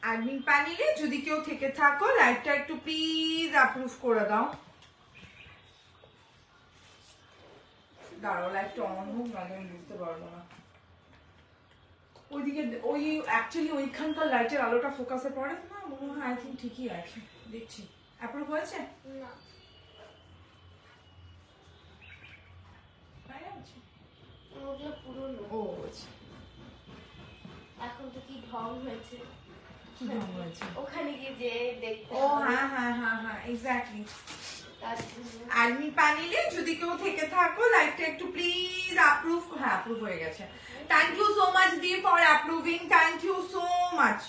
Admin প্যানেলে যদি কেউ থেকে থাকো লাইভটা একটু প্লিজ অ্যাপ্রুভ করে দাও। দাঁড়াও লাইভটা অন হোক, নাহলে আমি বুঝতে পারবো না। ওইদিকে ওই অ্যাকচুয়ালি ওইখানকার লাইটের আলোটা ফোকাসে পড়ে না, মনে হয় আই থিঙ্ক ঠিকই আছে। দেখছি অ্যাপ্রুভ হয়েছে না, ওগুলো পুরনো। ও আচ্ছা, এখন তো কি ঢং হয়েছে, কি ঢং হয়েছে? ওখানে গিয়ে যে দেখতে ও হ্যাঁ হ্যাঁ হ্যাঁ হ্যাঁ এক্স্যাক্টলি। তার জন্য। অ্যাডমিন প্যানেলে যদি কেউ থেকে থাকো লাইভটা একটু প্লিজ অ্যাপ্রুভ। হ্যাঁ অ্যাপ্রুভ হয়ে গেছে। থ্যাংক ইউ সো মাচ দি for approving, thank you so much.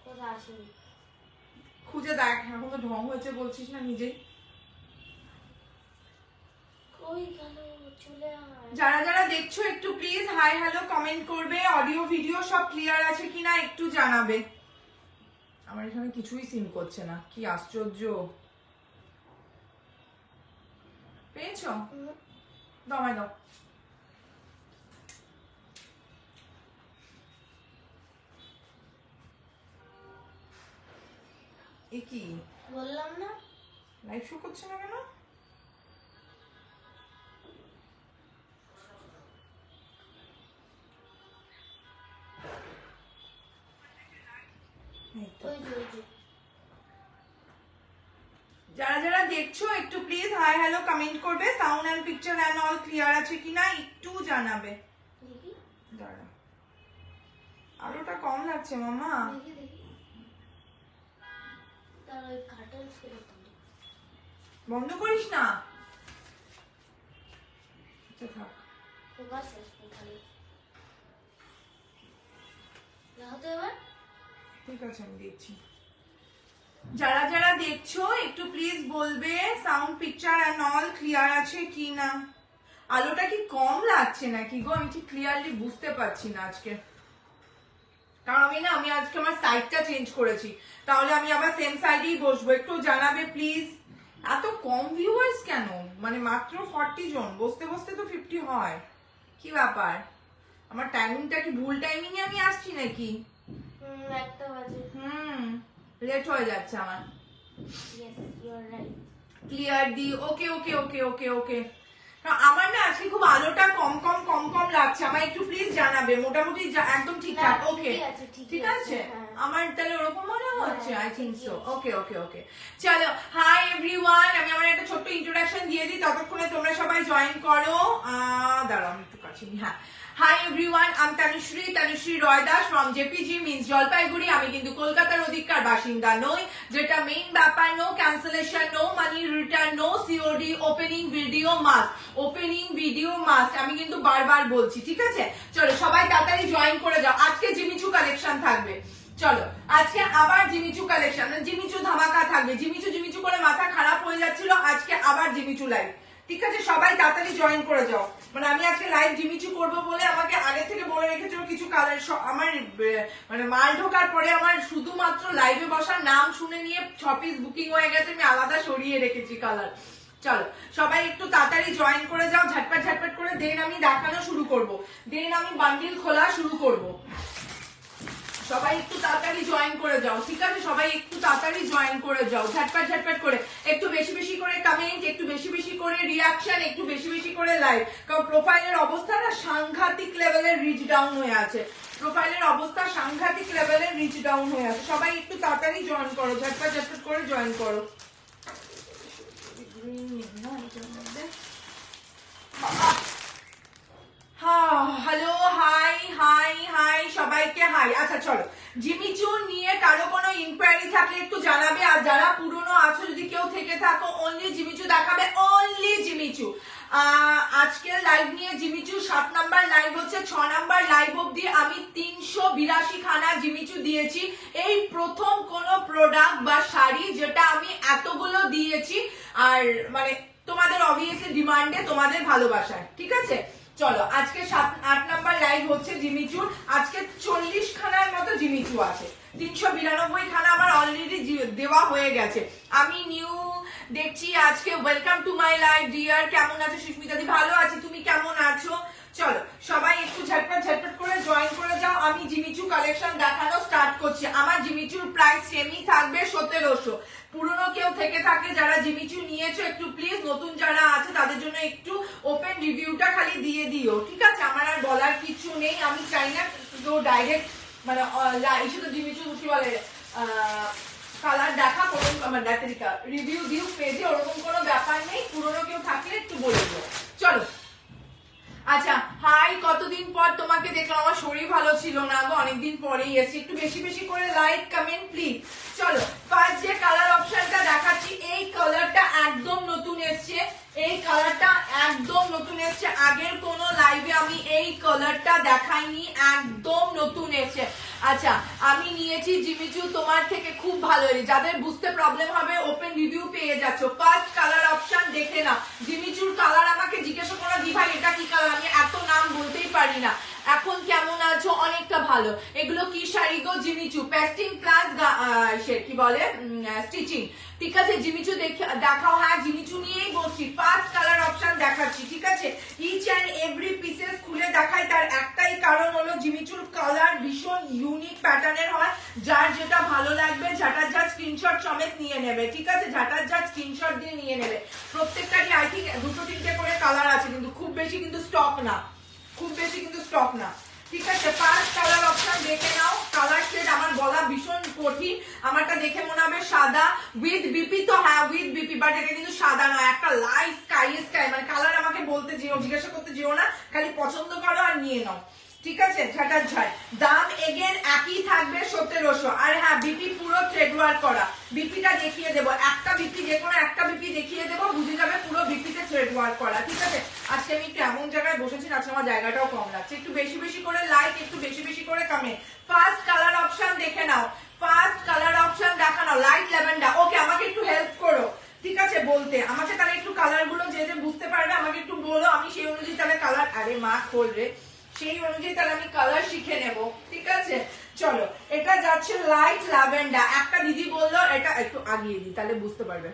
কোথায় আসেনি? খুঁজে দেখ, এখন তো ঢং হয়েছে বলছিস না নিজেই। কই গেল? চলে আয়। যারা যারা দেখছো একটু প্লিজ হাই হ্যালো কমেন্ট করবে, অডিও ভিডিও সব ক্লিয়ার আছে কিনা একটু জানাবে। আমার এখানে কিছুই সিন করছে না, কি আশ্চর্য। পেয়েছো? দাও আমায় দাও। এ কি বললাম না লাইভ শো করছে না কেন? ওই যে ওই যে। যারা যারা দেখছো একটু প্লিজ হাই হ্যালো কমেন্ট করবে, sound and picture and all clear আছে কিনা একটু জানাবে। দেখি দাঁড়া, আলোটা কম লাগছে মামা। দেখি দেখি। তার ওই কার্টন ছিল তো। বন্ধ করিস না। আচ্ছা থাক। ফোকাস আসবে খালি। যাও তো এবার। ঠিক আছে আমি দেখছি। যারা যারা দেখছো একটু প্লিজ বলবে sound picture and all clear আছে কি না। আলোটা কি কম লাগছে নাকি গো, আমি ঠিক ক্লিয়ারলি বুঝতে পারছি না আজকে। কারণ আমি আজকে আমার সাইডটা চেঞ্জ করেছি, তাহলে আমি আবার সেম সাইডেই বসবো। একটু জানাবে প্লিজ। এত কম ভিউয়ার্স কেন? মানে মাত্র 40 জন, বসতে বসতে তো 50 হয়। কি ব্যাপার? আমার টাইমিংটা কি ভুল টাইমিং এ আমি আসছি নাকি? একটা বাজে। লেট হয়ে যাচ্ছে আমার। Yes you are right. Clear দি। Okay okay okay okay okay. আমার না আজকে খুব আলোটা কম কম কম কম লাগছে, আমায় একটু প্লিজ জানাবে। মোটামুটি একদম ঠিকঠাক? ওকে ঠিক আছে। আমার তাহলে ওরকম মনে হচ্ছে, I think so. Okay okay ওকে চলো। হাই এভরিওয়ান, আমি আমার একটা ছোট্ট ইন্ট্রোডাকশন দিয়ে দিই, ততক্ষণে তোমরা সবাই জয়েন করো। দাঁড়াও আমি একটু কাছে নিই। হ্যাঁ, হাই এভরিওয়ান, আমি Tanushree Roy Das from JPG means Jalpaiguri. আমি কিন্তু কলকাতার অধিকার বাসিন্দা নই, যেটা মেইন ব্যাপার। No cancellation, no money return, no COD, opening video must, opening video must. আমি কিন্তু বারবার বলছি, ঠিক আছে? চলো সবাই তাড়াতাড়ি জয়েন করে যাও। আজকে জিমিচু কালেকশন থাকবে। চলো আজকে আবার জিমিচু কালেকশন, জিমিচু ধামাকা থাকবে। জিমিচু করে মাথা খারাপ হয়ে যাচ্ছিল, আজকে আবার জিমিচু লাইভ। ঠিক আছে, সবাই তাড়াতাড়ি জয়েন করে যাও। মানে আমি আজকে লাইভ জিমিচু করবো বলে আমাকে আগে থেকে বলে রেখেছিল কিছু কালার। আমার মানে মাল ঢোকার পরে আমার শুধুমাত্র লাইভে বসার নাম শুনে নিয়ে 6 পিস বুকিং হয়ে গেছে, আমি আলাদা সরিয়ে রেখেছি কালার। চলো সবাই একটু তাড়াতাড়ি জয়েন করে যাও, ঝটপট ঝটপট করে। দেন আমি দেখানো শুরু করব, দেন আমি বান্ডিল খোলা শুরু করব। সবাই একটু তাড়াতাড়ি জয়েন করে যাও, ঠিক আছে? সবাই একটু তাড়াতাড়ি জয়েন করে যাও, ঝটপট ঝটপট করে। একটু বেশি বেশি করে কমেন্ট, একটু বেশি বেশি করে রিয়াকশন, একটু বেশি বেশি করে লাইক। কারণ প্রোফাইলের অবস্থা না সাংঘাতিক লেভেলের রিচ ডাউন হয়ে আছে। প্রোফাইলের অবস্থা সাংঘাতিক লেভেলের রিচ ডাউন হয়ে আছে। সবাই একটু তাড়াতাড়ি জয়েন করো, ঝটপট ঝটপট করে জয়েন করো। হ্যালো হাই হাই হাই সবাইকে হাই। আচ্ছা চলো, জিমিচু নিয়ে কারো কোনো ইনকোয়ারি থাকলে একটু জানাবে। আর যারা পুরনো আছো যদি কেউ থেকে থাকো, অনলি জিমিচু দেখাবে, অনলি জিমিচু। আজকের লাইভ নিয়ে জিমিচু 7 নাম্বার লাইভ হচ্ছে। 6 নাম্বার লাইভ অব্দি আমি 382 খানা জিমিচু দিয়েছি। এই প্রথম কোন প্রোডাক্ট বা শাড়ি যেটা আমি এতগুলো দিয়েছি। আর মানে তোমাদের অবভিয়াসলি ডিমান্ডে, তোমাদের ভালোবাসায়, ঠিক আছে? চলো আজকে 8 নাম্বার লাইভ হচ্ছে জিমিচুর। আজকে 40 খানার মতো জিমিচু আছে। 392 খানা আমার অলরেডি দেওয়া হয়ে গেছে। আমি নিউ দেখছি আজকে। Welcome to my live dear. কেমন আছো সুস্মিতা দি? ভালো আছি, তুমি কেমন আছো? চলো সবাই একটু ঝটপট ঝটপট করে জয়েন করে যাও। আমি জিমিচু কালেকশন দেখানো স্টার্ট স্টার্ট করছি। আমার জিমিচুর প্রাইস সেমই থাকবে 1700। পুরনো কেউ থেকে থাকে যারা জিমিচু নিয়েছো একটু প্লিজ নতুন যারা আছে তাদের জন্য একটু ওপেন রিভিউটা খালি দিয়ে দিও, ঠিক আছে? আমার আর বলার কিছু নেই, আমি চাই না তো ডাইরেক্ট মানে এসে তো জিমিচু কি বলে কালার দেখা কোনো আমার রিভিউ দিও পেজে, ওরকম কোনো ব্যাপার নেই। পুরনো কেউ থাকলে একটু বলে দিও। চলো আচ্ছা, হাই, কতদিন পর তোমাকে দেখলাম, আমার শরীর ভালো ছিল না গো, অনেকদিন পরেই এসেছি, একটু বেশি বেশি করে লাইক কমেন্ট প্লিজ। চলো ফার্স্ট যে কালার অপশনটা দেখাচ্ছি, এই কালারটা একদম নতুন এসছে, এই কালারটা একদম নতুন এসছে, আগের কোনো লাইভে আমি এই কালারটা দেখাইনি, একদম নতুন এসছে। আচ্ছা, আমি নিয়েছি জিমিচু তোমার থেকে, খুব ভালো, যাদের বুঝতে প্রবলেম হবে ওপেন রিভিউ পেয়ে যাচ্ছ। ফার্স্ট কালার অপশন দেখে না, জিমিচুর কালার আমাকে জিজ্ঞাসা করো দি ভাই এটা কি কালার, আমি এত নাম বলতেই পারি না। এখন কেমন আছো? অনেকটা ভালো। এগুলো কি শাড়ি গো? জিমিচু পেস্টিং প্লাস কি বলে স্টিচিং, ঠিক আছে? জিমিচু দেখাও। হ্যাঁ, জিমিচু নিয়েই বলছি। ফার্স্ট কালার অপশন দেখাচ্ছি, ঠিক আছে? ইচ অ্যান্ড এভরি পিসেস খুলে দেখাই, তার একটাই কারণ হলো জিমিচুর কালার ভীষণ ইউনিক প্যাটার্নের হয়, যার যেটা ভালো লাগবে ঝাটার ঝাট স্ক্রিনশট সমেত নিয়ে নেবে, ঠিক আছে? ঝাটার ঝাট স্ক্রিনশট দিয়ে নিয়ে নেবে। প্রত্যেকটারই আই থিঙ্ক 2-3টে করে কালার আছে, কিন্তু খুব বেশি কিন্তু স্টক না, খুব বেশি কিন্তু স্টক না, ঠিক আছে? ফার্স্ট কালার অপশন দেখে নাও। কালার শেড আমার বলা ভীষণ কঠিন, আমারটা দেখে মনে হবে সাদা উইথ বিপি, তো হ্যাঁ উইথ বিপি, বাট এটা কিন্তু সাদা নয়, একটা লাইট স্কাই স্কাই, মানে কালার আমাকে বলতে যেও, জিজ্ঞাসা করতে যেও না, খালি পছন্দ করো আর নিয়ে নাও, ঠিক আছে? ঝাটার ঝাট। দাম এগেন একই থাকবে 1700। আর হ্যাঁ, বিপি পুরো থ্রেড ওয়ার্ক করা, বিপিটা দেখিয়ে দেবো, একটা বিপি, যে কোনো একটা বিপি দেখিয়ে দেবো, বুঝে যাবে পুরো বিপিতে থ্রেড ওয়ার্ক করা, ঠিক আছে? আজকে আমি একটু এমন জায়গায় বসেছি, আজকে আমার জায়গাটাও কম লাগছে, একটু বেশি বেশি করে লাইক, একটু বেশি বেশি করে কমেন্ট। ফার্স্ট কালার অপশন দেখে নাও, ফার্স্ট কালার অপশন দেখা নাও, লাইট ল্যাভেন্ডার। ওকে, আমাকে একটু হেল্প করো, ঠিক আছে? বলতে আমাকে তাহলে একটু কালার গুলো যে যে বুঝতে পারবে আমাকে একটু বলো, আমি সেই অনুযায়ী তাহলে কালার, আরে মা খোল রে, সেই অনুযায়ী তাহলে আমি কালার শিখে নেব, ঠিক আছে? চলো, এটা যাচ্ছে লাইট ল্যাভেন্ডার। একটা দিদি বললো, এটা একটু আগিয়ে দিই তাহলে বুঝতে পারবে।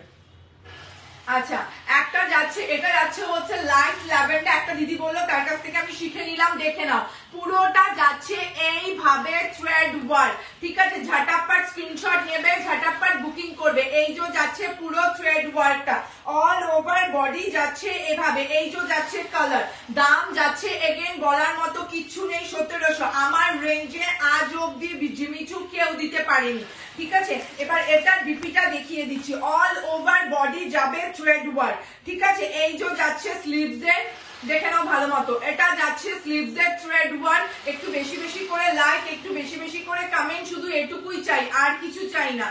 আচ্ছা, একটা যাচ্ছে, এটা যাচ্ছে হচ্ছে লাইট ল্যাভেন্ডার, একটা দিদি বললো, তার কাছ থেকে আমি শিখে নিলাম, দেখে নাও। পুরোটা যাচ্ছে এইভাবে থ্রেড ওয়ার্ক, ঠিক আছে? ঝাটাপ্পাট স্ক্রিনশট নেবে, ঝাটাপ্পাট বুকিং করবে। এই যে যাচ্ছে পুরো থ্রেড ওয়ার্কটা, অল ওভার বডি যাচ্ছে এভাবে, এই যে যাচ্ছে কালার। দাম যাচ্ছে এগেন বলার মতো কিচ্ছু নেই, 1700। আমার রেঞ্জে আজ অব্দি জিমিচু কেউ দিতে পারেনি, ঠিক আছে? এবার এটার বিপিটা দেখিয়ে দিচ্ছি, অল ওভার বডি যাবে থ্রেড ওয়ার্ক, ঠিক আছে? এই যে যাচ্ছে স্লিভস এর, দেখে নাও ভালো মতো, এটা যাচ্ছে স্লিভস এর থ্রেড ওয়ার্ক। একটু বেশি বেশি করে লাইক, একটু বেশি বেশি করে কমেন্ট, শুধু এটুকুই চাই, আর কিছু চাই না।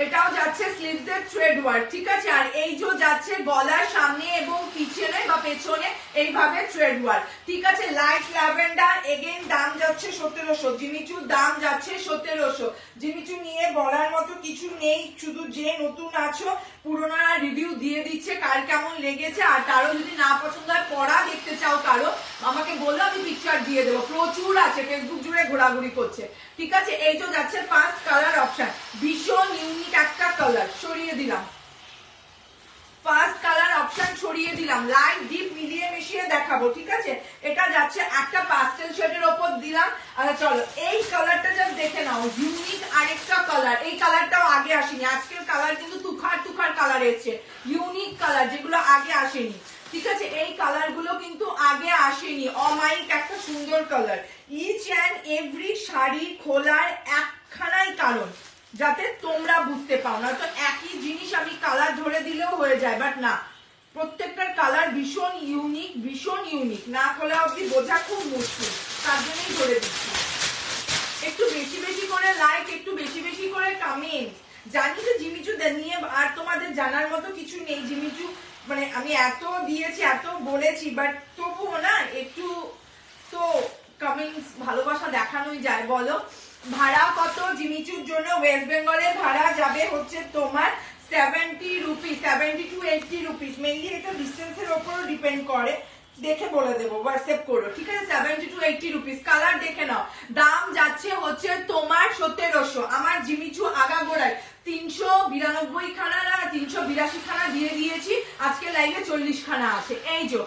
এটাও যাচ্ছে স্লিভস এর থ্রেড ওয়ার্ক, ঠিক আছে? আর এই যে যাচ্ছে গলার সামনে এবং পিছনে বা পেছনে এইভাবে থ্রেড ওয়ার্ক, ঠিক আছে? লাইট ল্যাভেন্ডার এগেন দাম যাচ্ছে 1700, জিমিচুর দাম যাচ্ছে 1700। জিমিচু নিয়ে বলার মতো কিছু নেই, শুধু যে নতুন আছো পুরোনোরা রিভিউ দিয়ে দিচ্ছে কার কেমন লেগেছে, আর কারো যদি না পছন্দ হয় পড়া দেখতে চাও কারো, আমাকে বললো, আমি পিকচার দিয়ে দেবো, প্রচুর আছে, ফেসবুক জুড়ে ঘোরাঘুরি করছে, ঠিক আছে? এই যে যাচ্ছে ফার্স্ট কালার অপশন, ভীষণ ইউনিক একটা কালার, সরিয়ে দিলাম, ফার্স্ট কালার অপশন সরিয়ে দিলাম, লাইট ডিপ মিলিয়ে মিশিয়ে দেখাবো, ঠিক আছে? এটা যাচ্ছে একটা পাস্টেল শেডের ওপর দিলাম। আচ্ছা চলো, এই কালারটা জাস্ট দেখে নাও, ইউনিক আরেকটা কালার, এই কালারটাও আগে আসেনি, আজকের কালার কিন্তু তুখার তুখার কালার এসছে, ইউনিক কালার যেগুলো আগে আসেনি, ঠিক আছে? এই কালার গুলো কিন্তু আগে আসেনি, অমাইক একটা সুন্দর colour. Each and every sari খোলার একখানাই কারণ, যাতে তোমরা বুঝতে পাও, না তো একই জিনিস আমি কালার ধরে দিলেও হয়ে যায়, বাট না, প্রত্যেকটার কালার ভীষণ ইউনিক, ভীষণ ইউনিক, না খোলা অবধি বোঝা খুব মুশকিল, তার জন্যই ধরে দিচ্ছি। একটু বেশি বেশি করে লাইক, একটু বেশি বেশি করে কমেন্ট। জানি যে জিমিচু নিয়ে আর তোমাদের জানার মতো কিছু নেই, জিমিচু মানে আমি এত দিয়েছি, এত বলেছি, বাট তবুও না একটু তো কমেন্টস, ভালোবাসা দেখানোই যায়, বলো। ভাড়া কত জিমিচুর জন্য? ওয়েস্ট বেঙ্গলের ভাড়া যাবে হচ্ছে তোমার 70 রুপিস, 70 to 80 রুপিস, মেইনলি এটা ডিস্টেন্সের ওপরও ডিপেন্ড করে, দেখে বলে দেবো, হোয়াটসঅ্যাপ করো, ঠিক আছে? 70 to 80 রুপিস, কালার দেখে নাও। দাম যাচ্ছে হচ্ছে তোমার 1700। আমার জিমিচু আগাগোড়ায় 392 খানা না 382 খানা দিয়ে দিয়েছি, আজকে লাইভে 40 খানা আছে। এই যে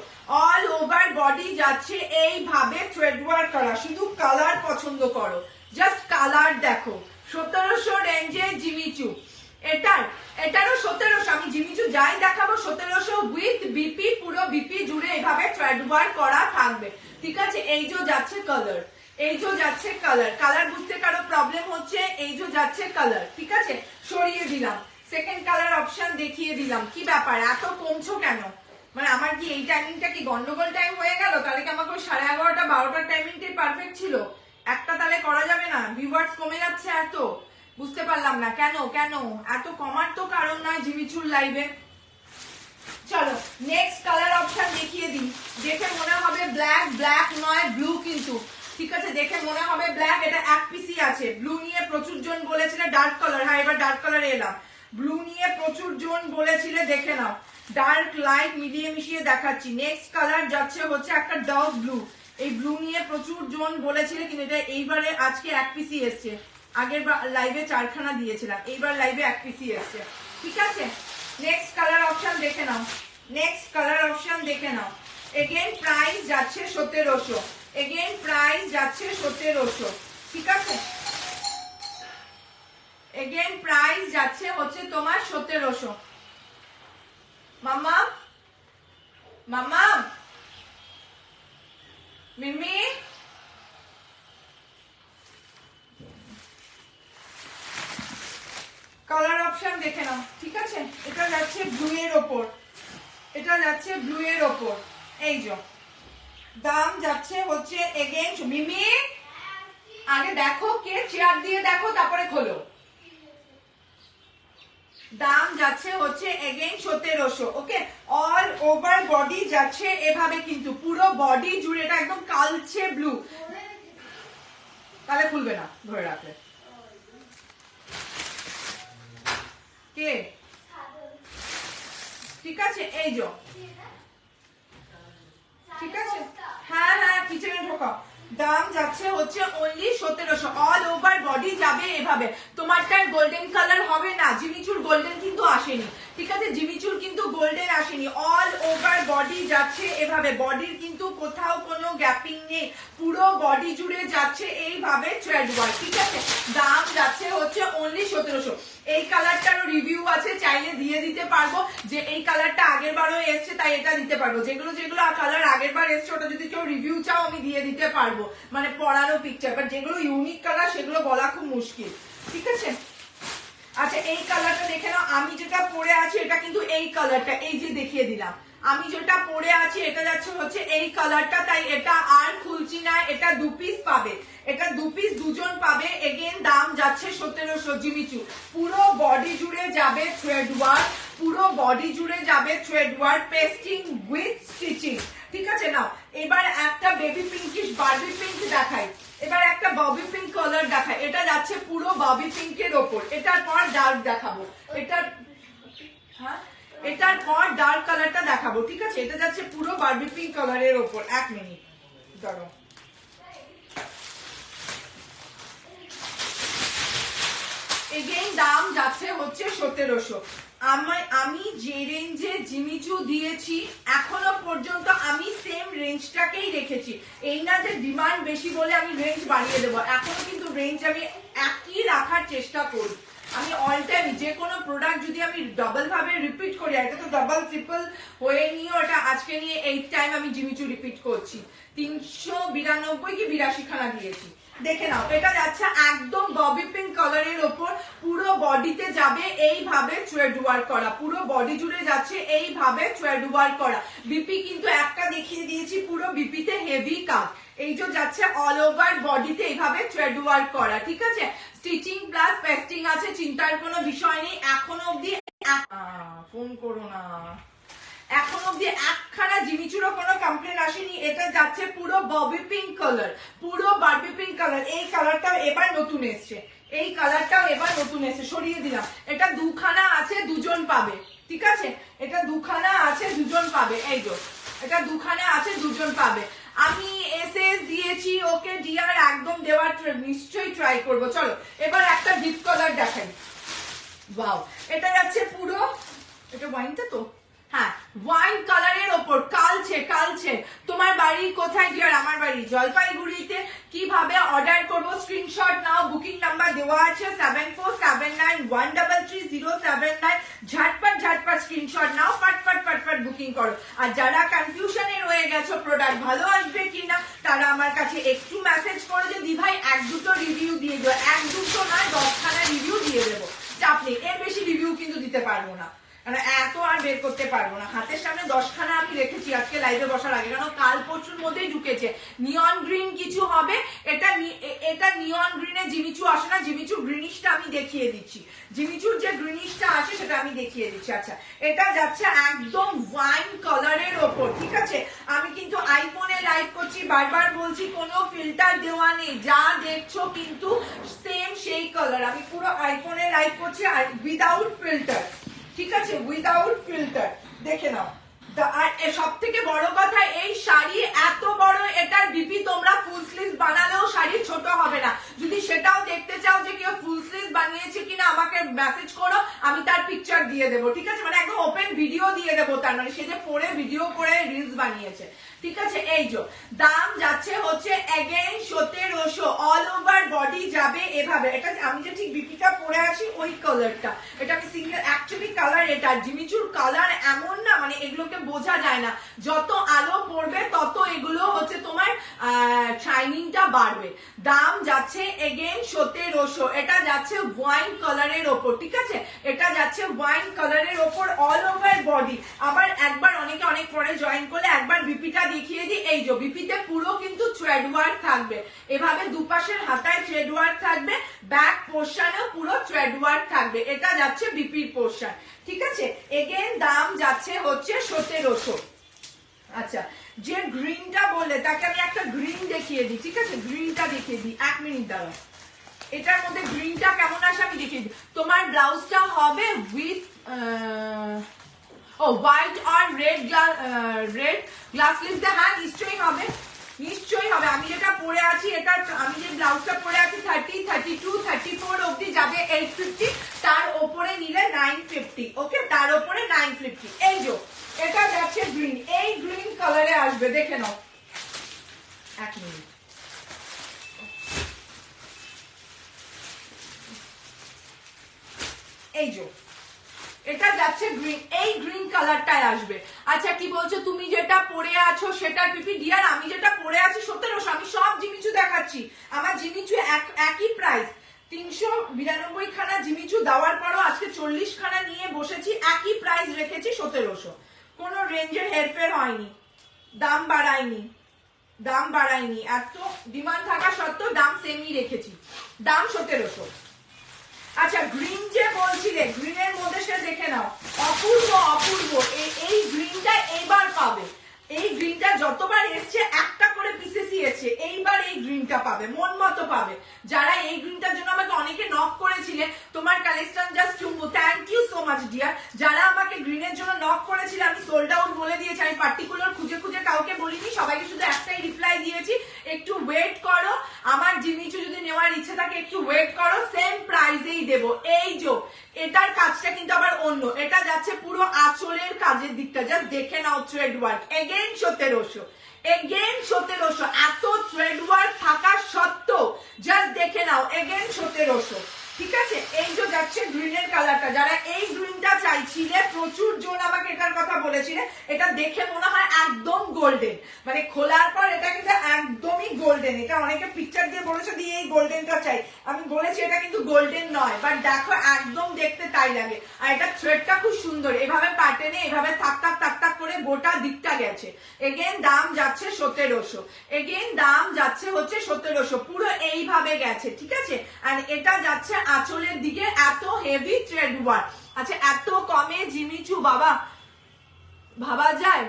অল ওভার বডি যাচ্ছে এইভাবে থ্রেড ওয়ার্ক করা। শুধু কালার পছন্দ করো, জাস্ট কালার দেখো। 1700 রেঞ্জে জিমিচু, এটারও 1700। আমি জিমিচু যাই দেখাবো 1700 উইথ বিপি, পুরো বিপি জুড়ে এইভাবে থ্রেড ওয়ার্ক করা থাকবে। ঠিক আছে, এই যে যাচ্ছে কালার, এই যে যাচ্ছে কালার। কালার বুঝতে কারো প্রবলেম হচ্ছে, এই যে যাচ্ছে কালার। ঠিক আছে, সরিয়ে দিলাম, সেকেন্ড কালার অপশন দেখিয়ে দিলাম। কি ব্যাপার, এত কমছো কেন? মানে আমার কি এই টাইমিংটা কি গন্ডগোল টাইম হয়ে গেল? তাহলে কি আমাকে 11:30 12টার টাইমিংটাই পারফেক্ট ছিল? একটা তাহলে করা যাবে না? ভিউয়ার্স কমে যাচ্ছে এত, বুঝতে পারলাম না কেন কেন এত কমার তো কারণ নয় জিমিচুর লাইভে। চলো নেক্সট কালার অপশন দেখিয়ে দিই। দেখে মনে হবে ব্ল্যাক, ব্ল্যাক নয় ব্লু কিন্তু। ঠিক আছে, দেখে মনে হবে ব্ল্যাক, এটা এক পিসি আছে। ব্লু নিয়ে প্রচুর জন বলেছিল ডার্ক কালার, হ্যাঁ এবার ডার্ক কালারে এলাম। ব্লু নিয়ে প্রচুর জন বলেছিল, দেখে নাও ডার্ক লাইট মিলিয়ে মিশিয়ে দেখাচ্ছি। নেক্সট কালার যাচ্ছে হচ্ছে একটা ডার্ক ব্লু। এই ব্লু নিয়ে প্রচুর জন বলেছিল, কিন্তু এটা এইবারে আজকে এক পিসি এসছে। আগের লাইভে 4খানা দিয়েছিলাম, এইবার লাইভে এক পিসি এসছে। ঠিক আছে, নেক্সট কালার অপশন দেখে নাও, নেক্সট কালার অপশন দেখে নাও। এগেইন প্রাইস যাচ্ছে 1700, এগেইন প্রাইস যাচ্ছে 1700। ঠিক আছে, এগেইন প্রাইস যাচ্ছে হচ্ছে তোমার 1700। মামা, মামা, মিমি, কালার অপশন দেখে নাও। ঠিক আছে, এটা যাচ্ছে ব্লু এর ওপর, এটা যাচ্ছে ব্লু এর ওপর। এই যে দাম যাচ্ছে হচ্ছে এগেইন, মিমি আগে দেখো কে চেয়ার দিয়ে দেখো তারপরে খোলো। দাম যাচ্ছে হচ্ছে এগেইন 1700। ওকে, অল ওভার বডি যাচ্ছে এভাবে, কিন্তু পুরো বডি জুড়ে এটা একদম কালচে ব্লু। তাহলে খুলবে না, ধরে রাখলে কে? ঠিক আছে, এই যে ঠিক আছে, হ্যাঁ হ্যাঁ কিচেনে ঢোকাও। দাম যাচ্ছে হচ্ছে অনলি 1700। অল ওভার বডি যাবে এভাবে। তোমারটার গোল্ডেন কালার হবে না, জিমিচুর গোল্ডেন কিন্তু আসেনি। ঠিক আছে, জিমিচুর কিন্তু গোল্ডেন আসেনি। অল ওভার বডি যাচ্ছে এভাবে, বডির কিন্তু কোথাও কোনো গ্যাপিং নেই, পুরো বডি জুড়ে যাচ্ছে এইভাবে থ্রেড ওয়ার্ক। ঠিক আছে, দাম যাচ্ছে হচ্ছে অনলি 1700। এই কালারটারও রিভিউ আছে, চাইলে দিয়ে দিতে পারবো। যে এই কালারটা আগের বারও এসছে তাই এটা দিতে পারবো। যেগুলো যেগুলো কালার আগের বার এসছে ওটা যদি কেউ রিভিউ চাও আমি দিয়ে দিতে পারবো, মানে পড়ানো পিকচার। বাট যেগুলো ইউনিক কালার সেগুলো বলা খুব মুশকিল। ঠিক আছে, আচ্ছা এই কালারটা দেখে নাও। আমি যেটা পরে আছি এটা কিন্তু এই কালারটা, এই যে দেখিয়ে দিলাম। আমি যেটা পরে আছি এটা যাচ্ছে হচ্ছে এই কালারটা, তাই এটা আর খুলছি না। এটা 2 পিস পাবে, এটা 2 পিস দুজন পাবে। এগেন দাম যাচ্ছে 1700 জিমিচু। পুরো বডি জুড়ে যাবে থ্রেড ওয়ার্ক, পুরো বডি জুড়ে যাবে thread work, pasting with stitching. ঠিক আছে, নাও এবার একটা বেবি পিঙ্কিশ বারবি পিঙ্ক দেখাই, এবার একটা ববি পিঙ্ক কালার দেখাই। এটা যাচ্ছে পুরো ববি পিঙ্কের ওপর। এটার পর ডার্ক দেখাবো, এটার হ্যাঁ এটার পর ডার্ক কালারটা দেখাবো। ঠিক আছে, এটা যাচ্ছে পুরো বারবি পিঙ্ক কালারের ওপর। এক মিনিট ধরো, এগেইন দাম যাচ্ছে হচ্ছে 1700। আমি যে রেঞ্জে জিমিচু দিয়েছি এখনো পর্যন্ত আমি সেম রেঞ্জটাকেই রেখেছি। এই না যে ডিমান্ড বেশি বলে আমি রেঞ্জ বাড়িয়ে দেবো, এখনো কিন্তু রেঞ্জ আমি একই রাখার চেষ্টা করি। আমি অল টাইম যে কোনো প্রোডাক্ট যদি আমি ডাবল ভাবে রিপিট করি, এটা তো ডাবল ট্রিপল হয়ে নিয়ে ওটা আজকে নিয়ে 8 টাইম আমি জিমিচু রিপিট করছি। 392 কি 82 খানা দিয়েছি। দেখে নাও, এটা যাচ্ছে একদম ববি পিঙ্ক কালারের ওপর, পুরো বডিতে যাবে এইভাবে থ্রেড ওয়ার্ক করা, পুরো বডি জুড়ে যাচ্ছে এইভাবে থ্রেড ওয়ার্ক করা। বিপি কিন্তু একটা দেখিয়ে দিয়েছি, পুরো বিপিতে হেভি কাজ। এই যে যাচ্ছে অল ওভার বডিতে এইভাবে থ্রেড ওয়ার্ক করা। ঠিক আছে, স্টিচিং প্লাস পেস্টিং আছে, চিন্তার কোনো বিষয় নেই। এখনো অব্দি ফোন করো না, এখন অব্দি একখানা জিমিচুরও কোনো কমপ্লেন আসেনি। এটা যাচ্ছে পুরো ববি পিঙ্ক কালার, পুরো বারবি পিঙ্ক কালার। এই কালারটাও এবার নতুন এসছে, এই কালারটাও এবার নতুন এসছে। সরিয়ে দিলাম, এটা 2খানা আছে, দুজন পাবে। ঠিক আছে, এটা 2খানা আছে, দুজন পাবে। এই যে এটা 2খানা আছে, দুজন পাবে। আমি এসএস দিয়েছি, ওকে ডিআর একদম দেওয়ার নিশ্চয়ই ট্রাই করবো। চলো এবার একটা ডিপ কালার দেখাই। ওয়াও, এটা যাচ্ছে পুরো, এটা ওয়াইনটা তো হ্যাঁ ওয়াইন কালারের ওপর কালচে কালচে। তোমার বাড়ি কোথায় ডিয়ার? আমার বাড়ি জলপাইগুড়িতে। কিভাবে অর্ডার করবো? স্ক্রিনশট নাও, বুকিং নাম্বার দেওয়া আছে 7479133079। ঝটপট ঝটপট স্ক্রিনশট নাও, ফটফট ফটফট বুকিং করো। আর যারা কনফিউশনে রয়ে গেছো প্রোডাক্ট ভালো আসবে কিনা, তারা আমার কাছে একটু মেসেজ করো যে দি ভাই এক দুটো রিভিউ দিয়ে দেবো। এক দুটো নয়, 10খানা রিভিউ দিয়ে দেবো, চাপ নেই। এর বেশি রিভিউ কিন্তু দিতে পারবো না, কারণ এত আর বের করতে পারবো না। হাতের সামনে 10খানা আমি রেখেছি আজকে লাইভে বসার আগে, কারণ কাল পরশুর মধ্যেই ঢুকেছে। নিয়ন গ্রিন কিছু হবে, এটা নিয়ন গ্রিনে জিমিচু আসে না, জিমিচু গ্রিনিশটা আমি দেখিয়ে দিচ্ছি। জিমিচুর যে গ্রিনিশটা আসে সেটা আমি দেখিয়ে দিচ্ছি। আচ্ছা, এটা যাচ্ছে একদম ওয়াইন কালারের ওপর, ঠিক আছে? আমি কিন্তু আইফোনে লাইভ করছি, বারবার বলছি কোনো ফিল্টার দেওয়া নেই, যা দেখছো কিন্তু সেম সেই কালার। আমি পুরো আইফোনে লাইভ করছি আর উইদাউট ফিল্টার, ঠিক আছে? উইদাউট ফিল্টার, দেখে নাও। আর সব থেকে বড় কথা, এই শাড়ি এত বড়, এটার বিপি তোমরা ফুল স্লিভ বানালেও শাড়ি ছোট হবে না। যদি সেটাও দেখতে চাও যে কেউ ফুল স্লিভ বানিয়েছে কিনা, আমাকে মেসেজ করো, আমি তার পিকচার দিয়ে দেবো, ঠিক আছে? মানে একদম ওপেন ভিডিও দিয়ে দেবো, তার মানে সে যে পরে ভিডিও করে রিলস বানিয়েছে, ঠিক আছে? এই যে দাম যাচ্ছে হচ্ছে এগেইন 1700, অল ওভার বডি যাবে এভাবে। এটা আমি যে ঠিক বিপিটা পরে আছি ওই কালারটা, এটা আমি সিঙ্গেল অ্যাকচুয়ালি কালার। এটা জিমিচুর কালার এমন না, মানে এগুলোকে বোঝা যায় না, যত আলো পড়বে তত এগুলো হচ্ছে তোমার শাইনিংটা বাড়বে। দাম যাচ্ছে এগেইন 1700, এটা যাচ্ছে ওয়াইন কালারের ওপর, ঠিক আছে? এটা যাচ্ছে ওয়াইন কালারের ওপর অল ওভার বডি। আবার একবার অনেকে অনেক পরে জয়েন করলে একবার বিপিটা দেখিয়ে দিই। এই যে বিপিতে পুরো কিন্তু থ্রেড ওয়ার্ক থাকবে, এভাবে দুপাশের হাতায় থ্রেড ওয়ার্ক থাকবে, ব্যাক পোর্শনেও পুরো থ্রেড ওয়ার্ক থাকবে। এটা যাচ্ছে বিপির পোর্শন, ঠিক আছে? এগেইন দাম যাচ্ছে হচ্ছে 1700। আচ্ছা, যে গ্রিনটা বললে তাকে আমি একটা গ্রিন দেখিয়ে দিই, ঠিক আছে? গ্রিনটা দেখিয়ে দিই, 1 মিনিট দাঁড়াও। এটার মধ্যে গ্রিনটা কেমন আসে আমি দেখিয়ে দিই। তোমার ব্লাউজটা হবে উইথ হোয়াইট আর রেড গ্লাস স্লিভস। হ্যাঁ, নিশ্চয়ই হবে, নিশ্চয়ই হবে। আমি যেটা পরে আছি, এটা আমি যে ব্লাউজটা পরে আছি 30, 32, 34 অবধি যাবে 850, তার ওপরে নিলে 950, ওকে? তার ওপরে 950। এই যে এটা যাচ্ছে গ্রিন, এই গ্রিন কালারে আসবে, দেখে নাও। 1 মিনিট, এই যে এটা যাচ্ছে গ্রিন, এই গ্রিন কালারটাই আসবে। আচ্ছা, কি বলছো তুমি যেটা পরে আছো সেটা পিপি? ডিয়ার, আমি যেটা পরে আছি 1700। আমি সব জিমিচু দেখাচ্ছি, আমার জিমিচু একই প্রাইস। 392 খানা জিমিচু দেওয়ার পরও আজকে 40 খানা নিয়ে বসেছি, একই প্রাইস রেখেছি 1700। কোনো রেঞ্জের হেরফের হয়নি, দাম বাড়ায়নি, দাম বাড়ায়নি। এত ডিমান্ড থাকা সত্ত্বেও দাম সেমই রেখেছি, দাম 1700। আচ্ছা, গ্রিন যে বলছিলে, গ্রিনের মধ্যে সে দেখে নাও, অপূর্ব অপূর্ব। এই গ্রিনটা এইবার পাবে, এই গ্রিনটা যতবার এসছে একটা করে পিসেসই এসছে, এইবার এই গ্রিনটা পাবে, মন মতো পাবে। যারা এই গ্রিনটার জন্য আমাকে অনেকে নক করেছিলে, তোমার কালেকশন জাস্ট চুম্বু, thank you so much dear. যারা আমাকে গ্রিনের জন্য নক করেছিল, আমি সোল্ড আউট বলে দিয়েছি, আমি পার্টিকুলার খুঁজে খুঁজে কাউকে বলিনি, সবাইকে শুধু একটাই রিপ্লাই দিয়েছি, একটু ওয়েট করো, আমার জিমিচু যদি নেওয়ার ইচ্ছে থাকে একটু ওয়েট করো, সেম প্রাইসেই দেবো। এই যে এটার কাজটা কিন্তু আবার অন্য, এটা যাচ্ছে পুরো আঁচলের কাজের দিকটা, জাস্ট দেখে নাও থ্রেড ওয়ার্ক। এগেইন 1700, এগেইন 1700, এত থ্রেড ওয়ার্ক থাকা সত্ত্বেও জাস্ট দেখে নাও, এগেইন 1700, ঠিক আছে? এই যে যাচ্ছে গ্রিনের কালারটা, যারা এই গ্রিনটা চাইছিলে, প্রচুর জন আমাকে এটার কথা বলেছিলে। এটা দেখে মনে হয় একদম গোল্ডেন, মানে খোলার পর এটা কিন্তু একদমই গোল্ডেন। এটা অনেকে পিকচার দিয়ে বলেছে দিয়ে এই গোল্ডেনটা চাই, আমি বলেছি এটা কিন্তু গোল্ডেন নয়, বাট দেখো একদম দেখতে তাই লাগে। আর এটা থ্রেডটা খুব সুন্দর, এভাবে প্যাটার্নে এভাবে থাক থাক থাক থাক করে গোটা দিকটা গেছে। এগেন দাম যাচ্ছে 1700, এগেন দাম যাচ্ছে হচ্ছে 1700, পুরো এইভাবে গেছে, ঠিক আছে? আর এটা যাচ্ছে আঁচলের দিকে, এত হেভি থ্রেড ওয়ার্ক। আচ্ছা, এত কমে জিমিচু বাবা ভাবা যায়?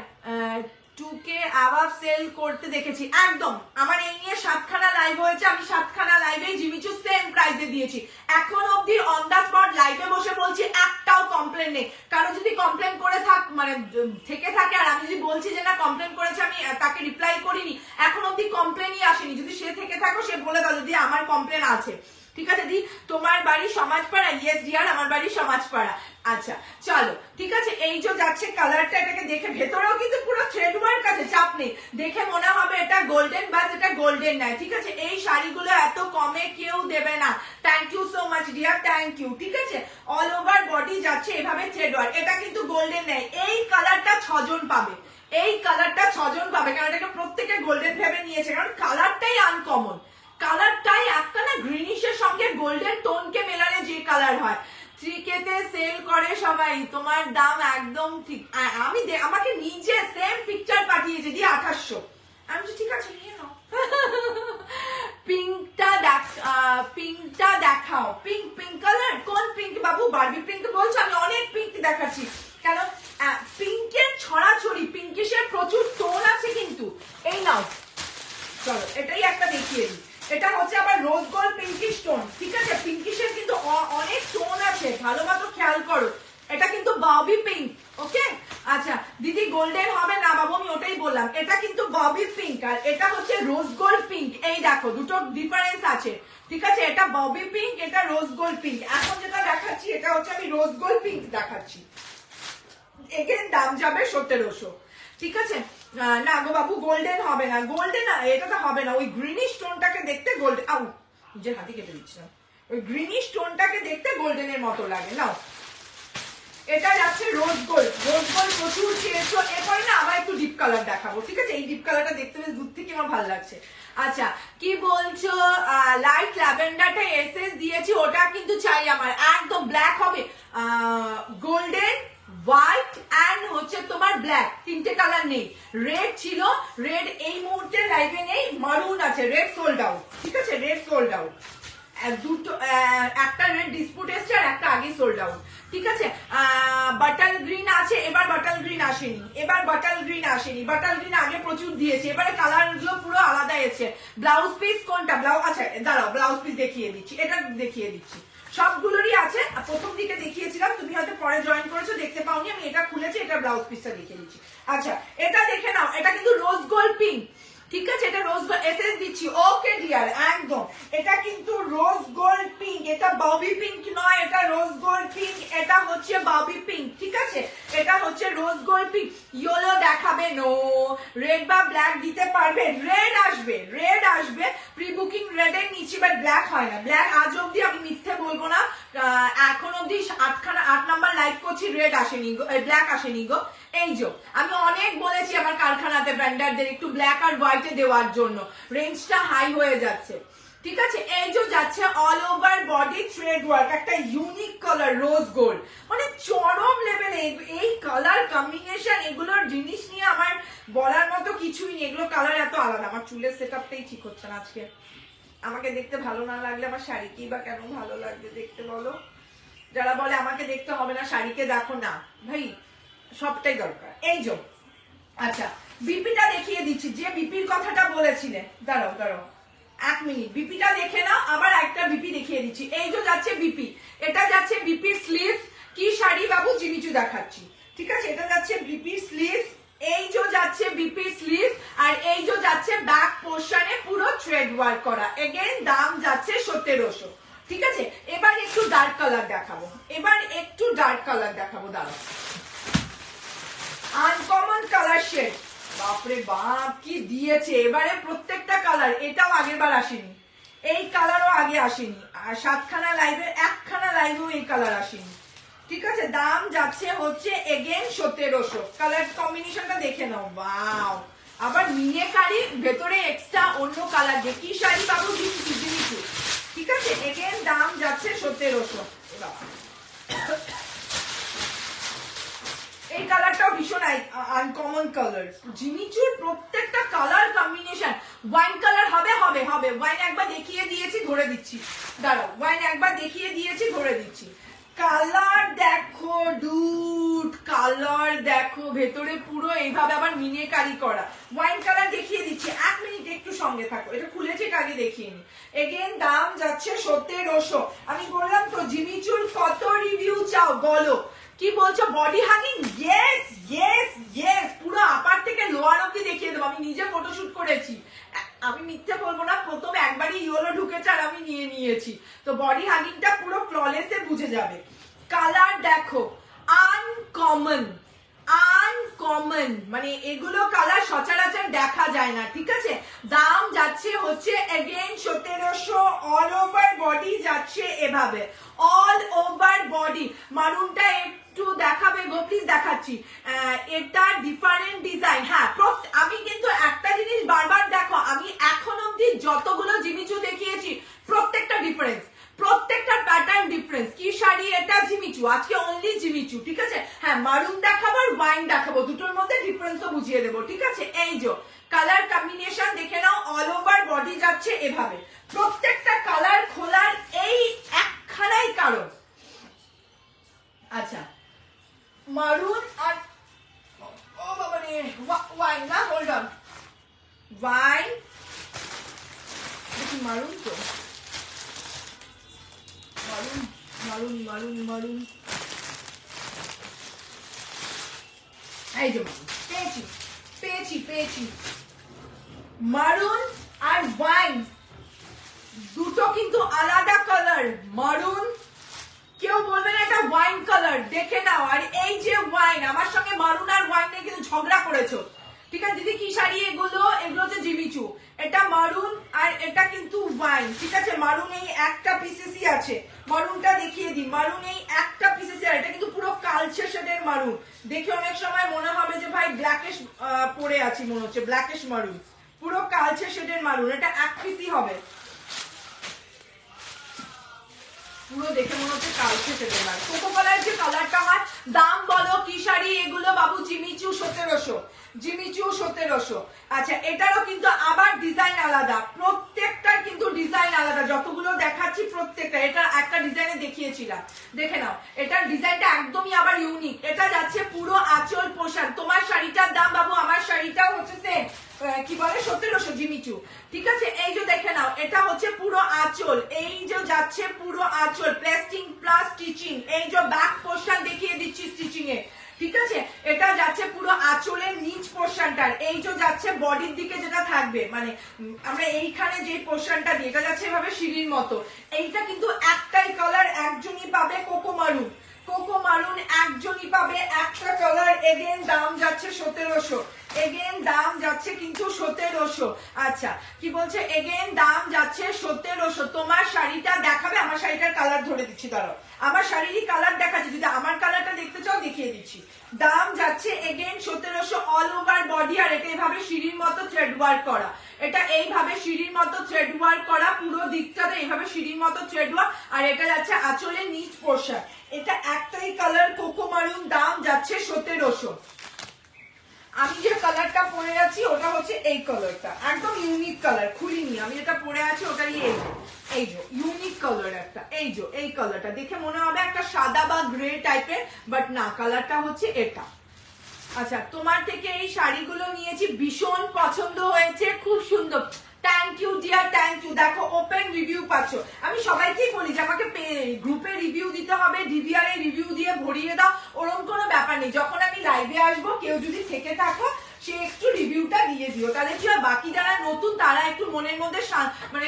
2K আবার সেল করতে দেখেছি, একদম। আমার এই নিয়ে 7খানা লাইভ হয়েছে, আমি 7খানা লাইভে জিমিচু সেম প্রাইসে দিয়েছি। এখন অবধি অন দা স্পট লাইভে বসে বলছি, একটাও কমপ্লেন নেই। কারো যদি কমপ্লেন করে মানে থেকে থাকে, আর আমি যদি বলছি যে না কমপ্লেন করেছে, আমি তাকে রিপ্লাই করিনি, এখন অবধি কমপ্লেনই আসেনি। যদি সে থেকে থাকো সে বলে দাও যদি আমার কমপ্লেন আছে, ঠিক আছে? দি, তোমার বাড়ি সমাজপাড়া? ইয়েস ডিয়ার, আমার বাড়ি সমাজপাড়া। আচ্ছা চলো ঠিক আছে, এই যে যাচ্ছে কালারটা, এটাকে দেখে ভেতরেও কিন্তু পুরো থ্রেড ওয়ার্ক আছে, চাপ নেই, দেখে মনে হবে এটা গোল্ডেন, বাস এটা গোল্ডেন নাই। ঠিক আছে, এই শাড়িগুলো এত কমে কেউ দেবে না। Thank you so much dear, thank you. ঠিক আছে, অল ওভার বডি যাচ্ছে এভাবে থ্রেড ওয়ার্ক, এটা কিন্তু গোল্ডেন নেই। এই কালারটা 6 জন পাবে, এই কালারটা 6 জন পাবে, কারণ এটাকে প্রত্যেকে গোল্ডেন ভেবে নিয়েছে, কারণ কালারটাই আনকমন, কালারটাই একটা না গ্রিনিশের সঙ্গে গোল্ডেন টোনকে মেলালে যে কালার হয়। 3K তে সেল করে সবাই, তোমার দাম একদম ঠিক। আমি আমাকে নিজে সেম পিকচার পাঠিয়েছে দিয়ে 2800। আমি ঠিক আছে নিয়ে নাও। পিঙ্কটা দেখাও, পিঙ্ক কালার, কোন পিঙ্ক বাবু? বারবি পিঙ্ক বলছো? আমি অনেক পিঙ্ক দেখাচ্ছি, কেন পিঙ্কের ছড়াছড়ি, পিঙ্কিশের প্রচুর টোন আছে কিন্তু। এই নাও, চলো এটাই একটা দেখিয়ে দিই। এটা হচ্ছে আবার রোজ গোল্ড পিঙ্কিশ টোন। ঠিক আছে, পিঙ্কিশের কিন্তু অনেক টোন আছে, ভালো মতো খেয়াল করো। এটা কিন্তু ববি পিঙ্ক। ওকে, আচ্ছা দিদি গোল্ডেন হবে না বাবু, আমি ওটাই বললাম, এটা কিন্তু ববি পিঙ্ক আর এটা হচ্ছে রোজ গোল্ড পিঙ্ক। এই দেখো দুটো ডিফারেন্স আছে। ঠিক আছে, এটা ববি পিঙ্ক, এটা রোজ গোল্ড পিঙ্ক। এখন যেটা দেখাচ্ছি এটা হচ্ছে আমি রোজ গোল্ড পিঙ্ক দেখাচ্ছি। এগেন দাম যাবে 1700। ঠিক আছে, না গো বাবু গোল্ডেন হবে না, গোল্ডেন এটা তো হবে না। ওই গ্রিনিশ টোনটাকে দেখতে গোল্ডেন, আউ নিজের হাতে কেটে দিচ্ছিলাম, ওই গ্রিনিশ টোনটাকে দেখতে গোল্ডেনের মতো লাগে। নাও, এটা যাচ্ছে রোজ গোল্ড, রোজ গোল্ড প্রচুর চেয়েছো। এরপরে না আবার একটু ডিপ কালার দেখাবো। ঠিক আছে, এই ডিপ কালারটা দেখতে বেশ দূর থেকে আমার ভালো লাগছে। আচ্ছা কি বলছো? লাইট ল্যাভেন্ডারটা এসএস দিয়েছি, ওটা কিন্তু চাই আমার, একদম ব্ল্যাক হবে, গোল্ডেন, হোয়াইট এন্ড হচ্ছে তোমার ব্ল্যাক, তিনটে কালার নেই। রেড ছিল, রেড এই মুহূর্তে লাইভে নেই, মারুন আছে, রেড সোল্ড আউট। ঠিক আছে, রেড সোল্ড আউট, দুটো, একটা রেড ডিসপুট এসছে আর একটা আগে সোল্ড আউট। ঠিক আছে, বাটাল গ্রিন আছে, এবার বাটাল গ্রিন আসেনি, এবার বাটাল গ্রিন আসেনি, বাটাল গ্রিন আগে প্রচুর দিয়েছে, এবারে কালার গুলো পুরো আলাদা এসছে। ব্লাউজ পিস কোনটা? ব্লাউজ, আচ্ছা দাঁড়াও ব্লাউজ পিস দেখিয়ে দিচ্ছি, এটা দেখিয়ে দিচ্ছি, সবগুলোরই আছে। প্রথম দিকে দেখিয়েছিলাম, তুমি হয়তো পরে জয়েন করেছো দেখতে পাওনি, আমি এটা খুলেছি, এটা ব্লাউজ পিসটা দেখিয়ে দিচ্ছি। আচ্ছা এটা দেখে নাও, এটা কিন্তু রোজ গোল্ড পিঙ্ক। ঠিক আছে, এটা রোজ গোল্ড এসএস দিচ্ছি। ওকে ডিয়ার, একদম এটা কিন্তু রোজ গোল্ড পিঙ্ক, এটা ববি পিঙ্ক নয়, এটা রোজ গোল্ড পিঙ্ক, এটা হচ্ছে ববি পিঙ্ক। ঠিক আছে, এটা হচ্ছে রোজ গোল্ড পিঙ্ক। ইয়েলো দেখাবে? নো। রেড বা ব্ল্যাক দিতে পারবে? রেড আসবে, রেড আসবে, প্রি বুকিং রেড এর নিচে, বাট ব্ল্যাক হয় না। ব্ল্যাক আজ অব্দি, আমি মিথ্যে বলবো না, এখন অব্দি 8 নাম্বার লাইভ করছি, রেড আসেনি গো, ব্ল্যাক আসেনি গো। এই যে আমি অনেক বলেছি আমার কারখানাতে ব্র্যান্ডারদের একটু ব্ল্যাক আর হোয়াইটে দেওয়ার জন্য, রেঞ্জটা হাই হয়ে যাচ্ছে। ঠিক আছে, এই যে যাচ্ছে all over body thread work, একটা ইউনিক কালার রোজ গোল্ড, মানে চরম লেভেলে এই কালার কম্বিনেশন, এগুলোর জিনিস নিয়ে আমার বলার মতো কিছুই নেই, এগুলো কালার এত আলাদা। আমার চুলের সেটআপটাই ঠিক হচ্ছে না আজকে, আমাকে দেখতে ভালো না লাগলে আমার শাড়িকেই বা কেন ভালো লাগবে দেখতে বলো? যারা বলে আমাকে দেখতে হবে না, শাড়িকে দেখো, না ভাই সবটাই দরকার। এই যে আচ্ছা বিপিটা দেখিয়ে দিচ্ছি, যে বিপির কথাটা বলেছিলে, দাঁড়াও দাঁড়াও 1 মিনিট, বিপিটা দেখে নাও, আবার একটা বিপি দেখিয়ে দিচ্ছি। এই যে যাচ্ছে বিপি, এটা যাচ্ছে বিপির স্লিভস। কি শাড়ি বাবু? জিমিচু দেখাচ্ছি। ঠিক আছে, এটা যাচ্ছে বিপির স্লিভস, এই যে যাচ্ছে বিপির স্লিভস, আর এই যে যাচ্ছে ব্যাক পোর্শনে পুরো থ্রেড ওয়ার্ক করা। এগেইন দাম যাচ্ছে 1700। ঠিক আছে, এবার একটু ডার্ক কালার দেখাবো, এবার একটু ডার্ক কালার দেখাবো, দাঁড়াও, আনকমন কালার শেড, বাপরে বাপ কি দিয়েছে এবারে প্রত্যেকটা কালার। এটাও আগের বার আসেনি, এই কালারও আগে আসেনি, আর 7খানা লাইভের 1খানা লাইভেও এই কালার আসেনি। ঠিক আছে, দাম যাচ্ছে হচ্ছে এগেন 1700। কালার কম্বিনেশনটা দেখে নাও, ওয়াও, আবার মিনেকারি ভেতরে এক্সট্রা অন্য কালার দিয়ে। কি শাড়ি পাবো? জিমিচু। ঠিক আছে, এগেন দাম যাচ্ছে 1700। এই কালারটাও ভীষণ আনকমন কালার, জিমিচুর প্রত্যেকটা কালার কম্বিনেশন। ওয়াইন কালার হবে হবে হবে, ওয়াইন একবার দেখিয়ে দিয়েছি, ধরে দিচ্ছি, দাঁড়াও, ওয়াইন একবার দেখিয়ে দিয়েছি, ধরে দিচ্ছি। কালার দেখো ডুড, কালার দেখো, ভেতরে পুরো এইভাবে আবার মিনেকারি করা। ওয়াইন কালার দেখিয়ে দিচ্ছি, 1 মিনিট একটু সঙ্গে থাকো, এটা খুলেছি এটা আগে দেখিয়ে নি। এগেন দাম যাচ্ছে 1700। আমি বললাম তো জিমিচুর কত রিভিউ চাও বলো? কি বলছো? Body hugging? Yes yes yes, পুরো আপার থেকে লোয়ার অব্দি দেখিয়ে দেবো, আমি নিজে ফটোশুট করেছি, আমি মিথ্যে বলবো না, প্রথম একবারই ইয়েলো ঢুকেছে আর আমি নিয়েছি, তো বডি হাগিংটা পুরো ফ্ললেসে বুঝে যাবে। কালার দেখো আনকমন, আনকমন, মানে এগুলো কালার সচরাচর দেখা যায় না, ঠিক আছে। দাম যাচ্ছে হচ্ছে এগেইন 1700, অল ওভার বডি যাচ্ছে এভাবে, অল ওভার বডি। মারুনটা একটু দেখাবে গো প্লিজ, দেখাচ্ছি। এটা ডিফারেন্ট ডিজাইন। হ্যাঁ, আমি কিন্তু একটা জিনিস বারবার দেখো, আমি এখন অব্দি যতগুলো জিমিচু দেখিয়েছি প্রত্যেকটা ডিফারেন্স, প্রত্যেকটা প্যাটার্ন ডিফারেন্স। কি শাড়ি এটা? জিমিচু, আজকে অনলি জিমিচু, ঠিক আছে। হ্যাঁ, মারুন দেখাবো আর ওয়াইন দেখাবো, দুটোর মধ্যে ডিফারেন্সও বুঝিয়ে দেবো, ঠিক আছে। এই যে কালার কম্বিনেশন দেখে নাও, অল ওভার বডি যাচ্ছে এভাবে, প্রত্যেকটা কালার খোলার এই একখানাই কারণ। আচ্ছা, মারুন আর ও বাবা রে, ওয়াইন না, হোল্ড অন, ওয়াইন দেখি, মারুন তো, মারুন মারুন মারুন মারুন, এই যে পেয়েছি পেয়েছি পেয়েছি, মারুন আর ওয়াইন দুটো কিন্তু আলাদা কালার। মারুন, কেউ বলবে না এটা ওয়াইন কালার, দেখে নাও। আর এই যে ওয়াইন, আমার সঙ্গে মারুন আর ওয়াইন নিয়ে কিন্তু ঝগড়া করেছো, ঠিক আছে দিদি। কি শাড়ি এগুলো? এগুলো হচ্ছে জিমিচু, এটা মারুন আর এটা কিন্তু ওয়াইন, ঠিক আছে। মারুন এই একটা পিসেসই আছে, মারুনটা দেখিয়ে দিই। মারুন এই একটা পিসেসই আছে, এটা কিন্তু পুরো কালচে শেডের মারুন। দেখে অনেক সময় মনে হবে যে ভাই ব্ল্যাকিশ পরে আছি, মনে হচ্ছে ব্ল্যাকিশ মারুন, পুরো কালচে শেডের মারুন। এটা এক পিসই হবে, পুরো দেখে মনে হচ্ছে কালচে শেডের মারুন। কোকো কালারের যে কালারটা হয়, দাম বলো কি শাড়ি এগুলো বাবু? Jimmy Choo 1700, Jimmy Choo 1700। আচ্ছা, এটারও কিন্তু আবার ডিজাইন আলাদা, প্রত্যেকটার কিন্তু ডিজাইন আলাদা, যতগুলো দেখাচ্ছি প্রত্যেকটা। এটা একটা ডিজাইনে দেখিয়েছিলাম, দেখে নাও, এটার ডিজাইনটা একদমই আবার ইউনিক। এটা যাচ্ছে পুরো আঁচল পোশাক। তোমার শাড়িটার দাম বাবু, আমার শাড়িটাও হচ্ছে সেম, কি বলে 1700 জিমিচু, ঠিক আছে। এই যে দেখে নাও, এটা হচ্ছে পুরো আঁচল, এই যে যাচ্ছে পুরো আঁচল, প্লাস্টিং প্লাস স্টিচিং। এই যে ব্যাক পোর্শন দেখিয়ে দিচ্ছি স্টিচিং এ, ঠিক আছে। এটা যাচ্ছে পুরো আঁচলের নিচ পোর্শনটার, এই যে যাচ্ছে বডির দিকে যেটা থাকবে, মানে আমরা এইখানে যে পোর্শনটা দিই, এটা যাচ্ছে এভাবে সিঁড়ির মতো। এইটা কিন্তু একটাই কালার, একজনই পাবে, কোকো মারুন, কোকো মারুন একজনই পাবে, একটা কালার। এগেন দাম যাচ্ছে 1700, এগেন দাম যাচ্ছে কিন্তু 1700। আচ্ছা, কি বলছে? এগেন দাম যাচ্ছে 1700। তোমার শাড়িটা দেখাবে? আমার শাড়িটার কালার ধরে দিচ্ছি, দাঁড়াও, আমার শাড়িরই কালার দেখাচ্ছি, যদি আমার কালারটা দেখতে চাও দেখিয়ে দিচ্ছি। দাম যাচ্ছে এগেন 1700, অল ওভার বডি। আর এটা এইভাবে সিঁড়ির মতো থ্রেড ওয়ার্ক করা, এটা এইভাবে সিঁড়ির মতো থ্রেড ওয়ার্ক করা, পুরো দিকটাতে এইভাবে সিঁড়ির মতো থ্রেড ওয়ার্ক। আর এটা যাচ্ছে আঁচলের নিচ পোর্শন। এটা একটাই কালার, কোকো মারুন, দাম যাচ্ছে 1700। আমি যে কালারটা পরে আছি ওটা হচ্ছে এই কালারটা, একদম ইউনিক কালার, খুলিনি আমি, যেটা পরে আছি ওটারই এই যে ইউনিক কালার একটা। এই যে এই কালারটা দেখে মনে হবে একটা সাদা বা গ্রে টাইপের, বাট না, কালারটা হচ্ছে এটা। আচ্ছা, তোমার থেকে এই শাড়িগুলো নিয়েছি, ভীষণ পছন্দ হয়েছে, খুব সুন্দর। Thank you dear, thank you. দেখো ওপেন রিভিউ পাচ্ছ। আমি সবাইকেই বলি যে আমাকে গ্রুপে রিভিউ দিতে হবে, ডিভিআর এ রিভিউ দিয়ে ভরিয়ে দাও, ওরকম কোনো ব্যাপার নেই। যখন আমি লাইভে আসবো, কেউ যদি থেকে থাকো, সে একটু রিভিউটা দিয়ে দিও, তাহলে কি হয়, বাকি যারা নতুন তারা একটু মনের মধ্যে মানে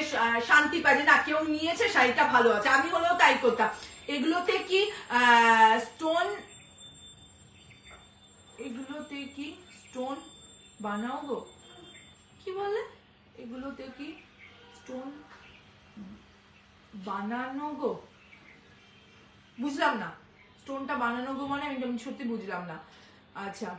শান্তি পায় যে না, কেউ নিয়েছে, শাড়িটা ভালো আছে। আমি হলেও তাই করতাম। এগুলোতে কি স্টোন, এগুলোতে কি স্টোন বানাও গো? কি বলে? এগুলোতে কি স্টোন বানানো গো? বুঝলাম না, স্টোনটা বানানো গো মানে আমি সত্যি বুঝলাম না। আচ্ছা,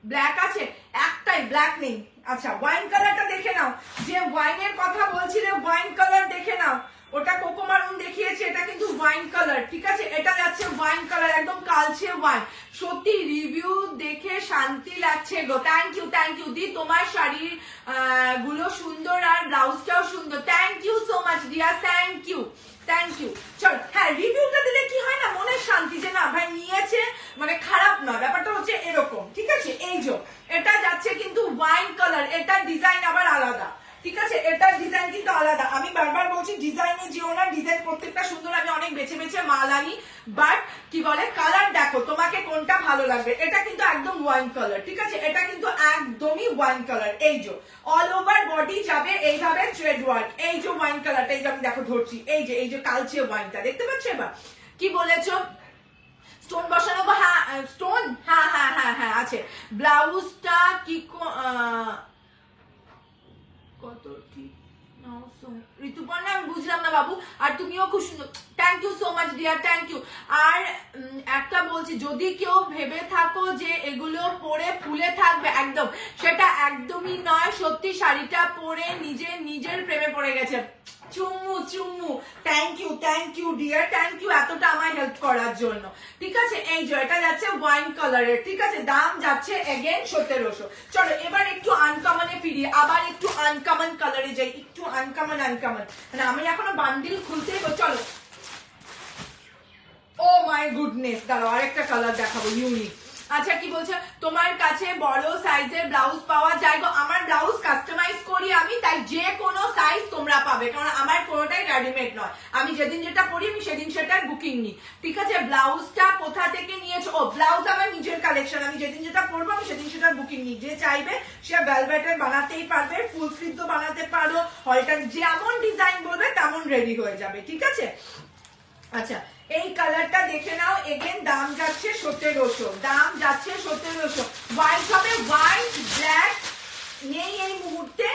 ব্ল্যাক আছে, একটাই, ব্ল্যাক নেই। আচ্ছা, ওয়াইন কালারটা দেখে নাও, যে ওয়াইনের কথা বলছিলে, ওয়াইন কালার দেখে নাও। ওটা কোকো মারুন দেখিয়েছে, এটা কিন্তু ওয়াইন কালার, ঠিক আছে। এটা যাচ্ছে ওয়াইন কালার, একদম কালচে ওয়াইন। সত্যি রিভিউ দেখে শান্তি লাগছে গো। থ্যাংক ইউ, থ্যাংক ইউ দি, তোমার শাড়ির গুলো সুন্দর আর ব্লাউজটাও সুন্দর। Thank you so much dear, thank you, thank you. চল, হ্যাঁ, রিভিউটা দিলে কি হয় না, মনের শান্তি, যে না ভাই নিয়েছে, মানে খারাপ না, ব্যাপারটা হচ্ছে এরকম, ঠিক আছে। এই যে এটা যাচ্ছে কিন্তু ওয়াইন কালার, এটার ডিজাইন আবার আলাদা, ঠিক আছে, এটার ডিজাইন কিন্তু আলাদা। আমি বারবার বলছি ডিজাইনে যেও না, ডিজাইন প্রত্যেকটা সুন্দর, আমি অনেক বেছে বেছে মাল আনি, বাট কি বলে কালার দেখো তোমাকে কোনটা ভালো লাগবে। এটা কিন্তু একদম ওয়াইন কালার, ঠিক আছে, এটা কিন্তু একদমই ওয়াইন কালার। এই যে অল ওভার বডি যাবে এইভাবে থ্রেড ওয়ার্ক। এই যে ওয়াইন কালারটা, এই যে আমি দেখো ধরছি, এই যে কালচে ওয়াইনটা দেখতে পাচ্ছ। এবার কি বলেছো স্টোন বসানো? হ্যাঁ স্টোন, হ্যাঁ হ্যাঁ হ্যাঁ হ্যাঁ আছে। ব্লাউজটা কি কত ঠিক ঋতুপর্ণা আমি বুঝলাম না বাবু। আর তুমিও খুব সুন্দর, thank you so much dear, thank you. আর একটা বলছি, যদি কেউ ভেবে থাকো যে এগুলো পরে ফুলে থাকবে, একদম সেটা একদমই নয়। সত্যি শাড়িটা পরে নিজের প্রেমে পড়ে গেছে। চুম্মু চুম্মু, thank you dear, thank you এতটা আমায় হেল্প করার জন্য। ঠিক আছে, এই যে এটা যাচ্ছে ওয়াইন কালারের, ঠিক আছে, দাম যাচ্ছে এগেন 1700। চলো এবার একটু আনকমনে ফিরি, আবার একটু আনকমন কালারে যাই, একটু আনকমন মানে আমি এখনো বান্ডিল খুলতেই। চলো, ও মাই গুডনেস, দাঁড়াও আরেকটা কালার দেখাবো ইউনিক। আচ্ছা কি বলছে, তোমার কাছে বড় সাইজের ব্লাউজ পাওয়া যায় গো? আমার ব্লাউজ কাস্টমাইজ করি আমি, তাই যে কোনো সাইজ তোমরা পাবে, কারণ আমার কোনোটাই রেডিমেড নয়। আমি যেদিন যেটা পরি আমি সেদিন সেটার বুকিং নিই, ঠিক আছে। ব্লাউজটা কোথা থেকে নিয়েছো? ও ব্লাউজ আমার নিজের কালেকশন, আমি যেদিন যেটা পরবো আমি সেদিন সেটার বুকিং নিই। যে চাইবে সে ভেলভেটের বানাতেই পারবে, ফুল স্লিভ তো বানাতে পারো, হলটার যেমন ডিজাইন বলবে তেমন রেডি হয়ে যাবে, ঠিক আছে। আচ্ছা এই কালারটা দেখে নাও, এগেন দাম যাচ্ছে 1700, দাম যাচ্ছে 1700। হোয়াইট হবে, হোয়াইট ব্ল্যাক নেই এই মুহূর্তে,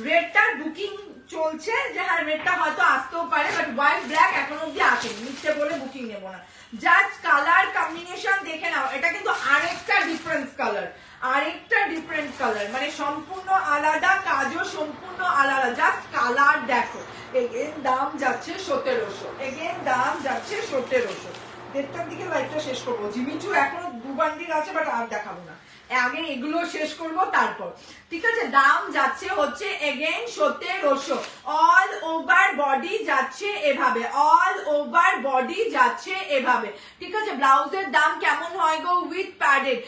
রেডটার বুকিং চলছে, যে হ্যাঁ রেডটা হয়তো আসতেও পারে, বাট হোয়াইট ব্ল্যাক এখন অব্দি আসেনি, মিথ্যে বলে বুকিং নেবো না। জাস্ট কালার কম্বিনেশন দেখে নাও, এটা কিন্তু আরেকটা ডিফারেন্স কালার, আরেকটা ডিফারেন্ট কালার, মানে সম্পূর্ণ আলাদা, কাজও সম্পূর্ণ আলাদা। জাস্ট কালার দেখো। এগেন দাম যাচ্ছে 1700, এগেন দাম যাচ্ছে 1700। দেড়টার দিকে লাইভটা শেষ করবো। জিমিচু এখনো 2 বান্ডিল আছে, বাট আর দেখাবো না, আগে এগুলো শেষ করব তারপর, ঠিক আছে। দাম যাচ্ছে হচ্ছে এগেন 1700। অল ওভার বডি যাচ্ছে এভাবে, অল ওভার বডি যাচ্ছে এভাবে, ঠিক আছে। ব্লাউজের দাম কেমন হয় গো উইথ প্যাডেড?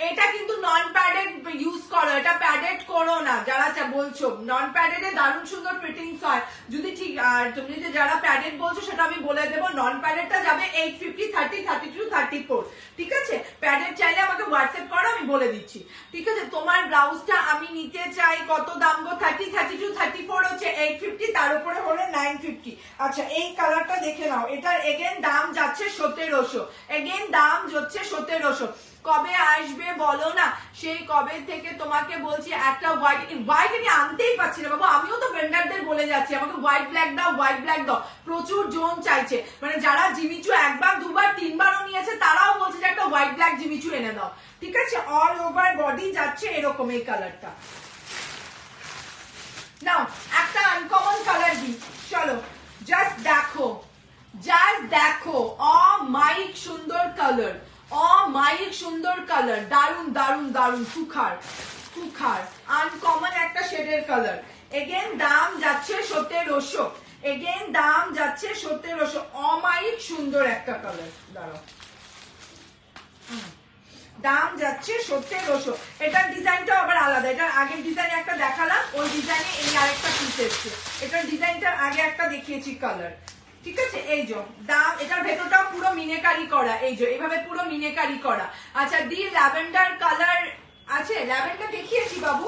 এটা কিন্তু নন প্যাডেড ইউজ করো, এটা প্যাডেড করো না। যারা বলছো নন প্যাডেডে দারুণ সুন্দর ফিটিংস হয়, যদি ঠিক, আর তুমি যদি যারা প্যাডেড বলছো সেটা আমি বলে দেবো। নন প্যাডেডটা যাবে 850, 30, 32, 34, ঠিক আছে। প্যাডেড চাইলে আমাকে হোয়াটসঅ্যাপ করো, আমি বলে দিচ্ছি, ঠিক আছে। তোমার ব্লাউজটা আমি নিতে চাই, কত দাম গো? 30, 32, 34 হচ্ছে 850, তার উপরে হলে 950। আচ্ছা এই কালারটা দেখে নাও, এটার এগেন দাম যাচ্ছে 1700, এগেন দাম যাচ্ছে 1700। কবে আসবে বলো না, সেই কবে থেকে তোমাকে বলছি একটা হোয়াইট আমি আনতেই পারছি না বাবু। আমিও তো ভেন্ডারদের বলে যাচ্ছি আমাকে হোয়াইট ব্ল্যাক দাও, হোয়াইট ব্ল্যাক দাও, প্রচুর জন চাইছে। মানে যারা জিমিচু 1 বার 2 বার 3 বারও নিয়েছে তারাও বলছে যে একটা হোয়াইট ব্ল্যাক জিমিচু এনে দাও, ঠিক আছে। অল ওভার বডি যাচ্ছে এরকম এই কালারটা। নাও একটা আনকমন কালার দিই, চলো জাস্ট দেখো, জাস্ট দেখো, অমায়িক সুন্দর কালার, অমায়িক সুন্দর কালার, দারুন দারুন দারুন, সুখার সুখার আনকমন একটা শেডের কালার। এগেন দাম যাচ্ছে 1700, এগেন দাম যাচ্ছে 1700। অমায়িক সুন্দর একটা কালার, দাঁড়াও, দাম যাচ্ছে 1700। এটার ডিজাইনটা আবার আলাদা, এটার আগের ডিজাইনে একটা দেখালাম, ওই ডিজাইনে এই আরেকটা পিস এসছে। এটার ডিজাইনটার আগে একটা দেখিয়েছি কালার, ঠিক আছে। এই যে দাম, এটার ভেতরটাও পুরো মিনেকারি করা, এই যে এইভাবে পুরো মিনেকারি করা। আচ্ছা দি ল্যাভেন্ডার কালার আছে, ল্যাভেন্ডার দেখিয়েছি বাবু,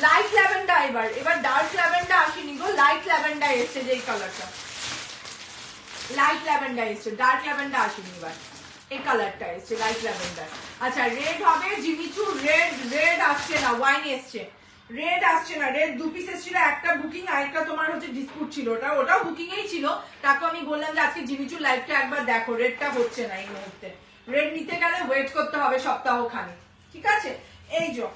লাইট ল্যাভেন্ডার, এবার ডার্ক ল্যাভেন্ডার আসেনি গো, লাইট ল্যাভেন্ডার এসছে, যেই কালারটা লাইট ল্যাভেন্ডার এসছে, ডার্ক ল্যাভেন্ডার আসেনি, এবার এই কালারটা এসছে লাইট ল্যাভেন্ডার। আচ্ছা রেড হবে জিমিচু, রেড রেড আসছে না, ওয়াইন এসছে, রেড আসছে না। রেড 2 পিস এসেছিল, একটা বুকিং আর একটা তোমার হচ্ছে ডিসপুট ছিল, ওটাও বুকিং এই ছিল। তাকে আমি বললাম যে আজকে জিমিচু লাইভটা একবার দেখো, রেডটা হচ্ছে না এই মুহূর্তে। রেড নিতে গেলে ওয়েট করতে হবে সপ্তাহখানেক, ঠিক আছে। এই যে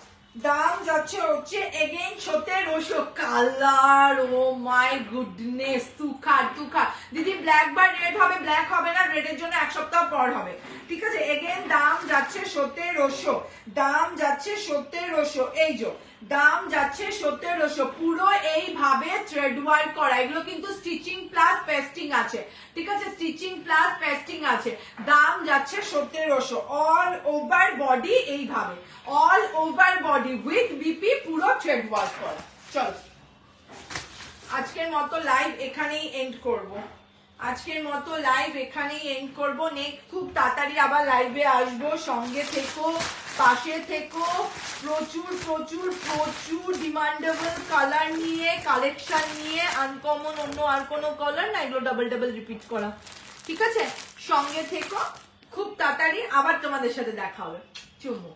দাম যাচ্ছে হচ্ছে again 1700। Colour, oh my goodness, তুখার তুখার। দিদি ব্ল্যাক বা রেড হবে? ব্ল্যাক হবে না, রেডের জন্য 1 সপ্তাহ পর হবে, ঠিক আছে। এগেইন দাম যাচ্ছে 1700, দাম যাচ্ছে 1700। এই যে দাম যাচ্ছে 1700, পুরো এইভাবে থ্রেড ওয়ার্ক করা, এগুলো কিন্তু স্টিচিং প্লাস পেস্টিং আছে, ঠিক আছে, স্টিচিং প্লাস পেস্টিং আছে। দাম যাচ্ছে 1700। অল ওভার বডি এইভাবে, all over body with BP, পুরো থ্রেড ওয়ার্ক করা। চলো আজকের মতো লাইভ এখানেই এন্ড করব। আজকের মতো লাইভ এখানেই এন্ড করব। নেক্সট খুব তাড়াতাড়ি আবার লাইভে আসবো, সঙ্গে থেকো, পাশে থেকো। প্রচুর প্রচুর প্রচুর ডিমান্ডেবল কালার নিয়ে, কালেকশন নিয়ে, আনকমন অন্য আর কোনো কালার না, এগুলো ডাবল ডাবল রিপিট করা, ঠিক আছে? সঙ্গে থেকো, খুব তাড়াতাড়ি আবার তোমাদের সাথে দেখা হবে। চুমু।